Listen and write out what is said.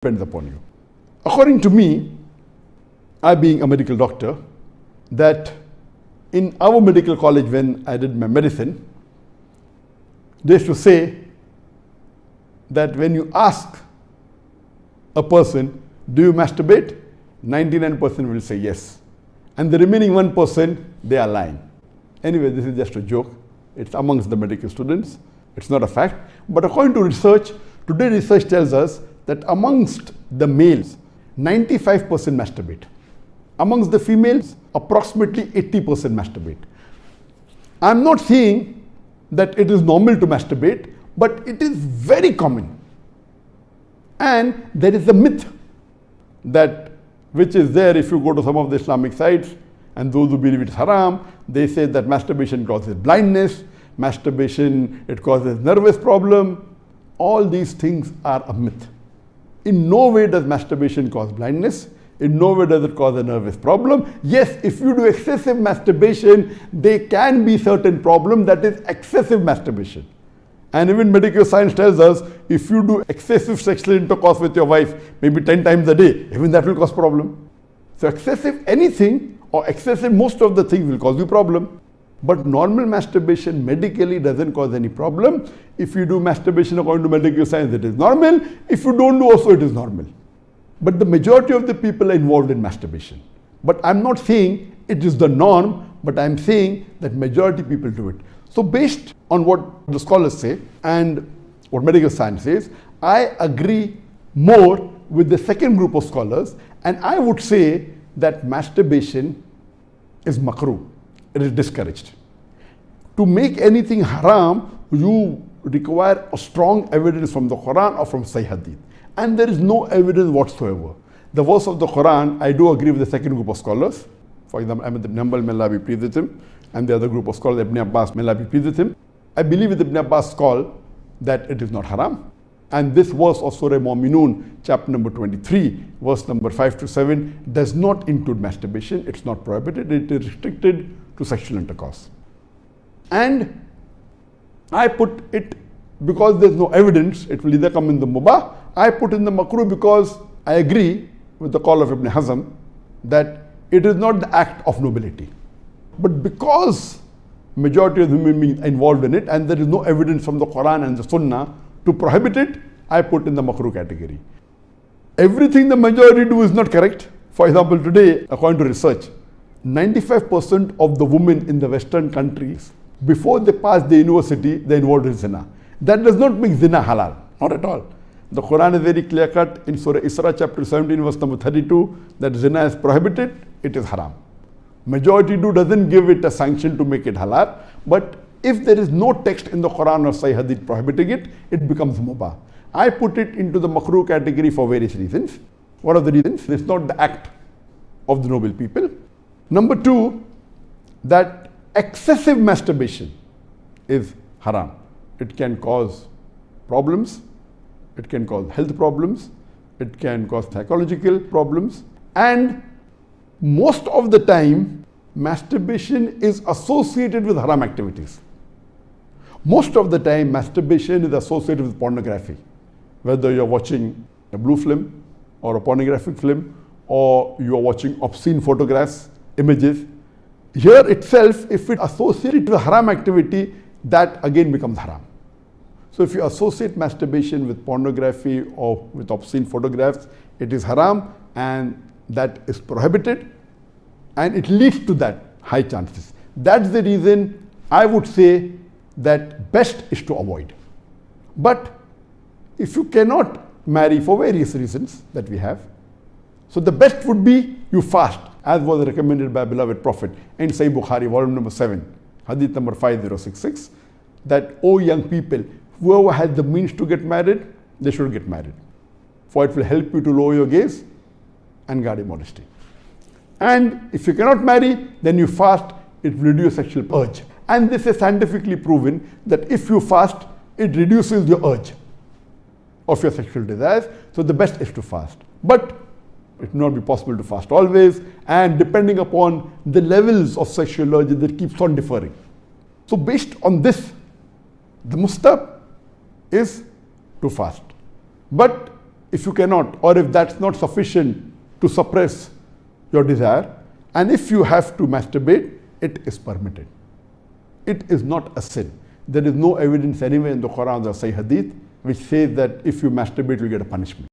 depends upon you. According to me, I being a medical doctor, that in our medical college when I did my medicine, they used to say that when you ask a person, do you masturbate? 99% will say yes. And the remaining 1%, they are lying. Anyway, this is just a joke. It's amongst the medical students. It's not a fact. But according to research, today research tells us that amongst the males, 95% masturbate. Amongst the females, approximately 80% masturbate. I'm not saying that it is normal to masturbate, but it is very common. And there is a myth that which is there if you go to some of the Islamic sites, and those who believe it's haram, they say that masturbation causes blindness, masturbation, it causes nervous problem. All these things are a myth. In no way does masturbation cause blindness. In no way does it cause a nervous problem. Yes, if you do excessive masturbation, there can be certain problem, that is excessive masturbation. And even medical science tells us, if you do excessive sexual intercourse with your wife, maybe 10 times a day, even that will cause problem. So excessive anything or excessive most of the things will cause you problem. But normal masturbation medically doesn't cause any problem. If you do masturbation according to medical science, it is normal. If you don't do also, it is normal. But the majority of the people are involved in masturbation. But I'm not saying it is the norm, but I'm saying that majority people do it. So based on what the scholars say and what medical science says, I agree more with the second group of scholars, and I would say that masturbation is makruh. It is discouraged. To make anything haram, you require a strong evidence from the Quran or from Sahih Hadith. And there is no evidence whatsoever. The verse of the Quran, I do agree with the second group of scholars. For example, Ahmad ibn Hanbal, may Allah be pleased with him, and the other group of scholars, Ibn Abbas, may Allah be pleased with him. I believe with Ibn Abbas' call that it is not haram. And this verse of Surah Mu'minun, chapter number 23, verse number 5 to 7, does not include masturbation. It's not prohibited. It is restricted to sexual intercourse. And I put it, because there's no evidence, it will either come in the mubah. I put in the makruh because I agree with the call of Ibn Hazm that it is not the act of nobility. But because majority of human beings are involved in it and there is no evidence from the Quran and the Sunnah to prohibit it, I put in the makruh category. Everything the majority do is not correct. For example, today, according to research, 95% of the women in the Western countries, before they pass the university, they are involved in zina. That does not make zina halal, not at all. The Quran is very clear cut in Surah Isra chapter 17 verse number 32 that zina is prohibited, it is haram. Majority doesn't give it a sanction to make it halal, but if there is no text in the Quran or Sahih Hadith prohibiting it, it becomes mubah. I put it into the makruh category for various reasons. What are the reasons? It's not the act of the noble people. Number two, that excessive masturbation is haram. It can cause problems, it can cause health problems, it can cause psychological problems, and most of the time, masturbation is associated with haram activities. Most of the time, masturbation is associated with pornography. Whether you're watching a blue film or a pornographic film, or you're watching obscene photographs, images. Here itself, if it associated with haram activity, that again becomes haram. So if you associate masturbation with pornography or with obscene photographs, it is haram and that is prohibited, and it leads to that high chances. That's the reason I would say that best is to avoid. But if you cannot marry for various reasons that we have, so the best would be you fast, as was recommended by beloved Prophet in Sahih Bukhari, volume number 7, hadith number 5066, that, O young people, whoever has the means to get married, they should get married. For it will help you to lower your gaze and guard your modesty. And if you cannot marry, then you fast, it will reduce sexual urge. And this is scientifically proven that if you fast, it reduces your urge of your sexual desires. So the best is to fast. But it will not be possible to fast always, and depending upon the levels of sexual urge, that keeps on differing. So based on this, the mustahab is to fast. But if you cannot, or if that's not sufficient to suppress your desire, and if you have to masturbate, it is permitted. It is not a sin. There is no evidence anywhere in the Quran or Sahih Hadith which says that if you masturbate, you get a punishment.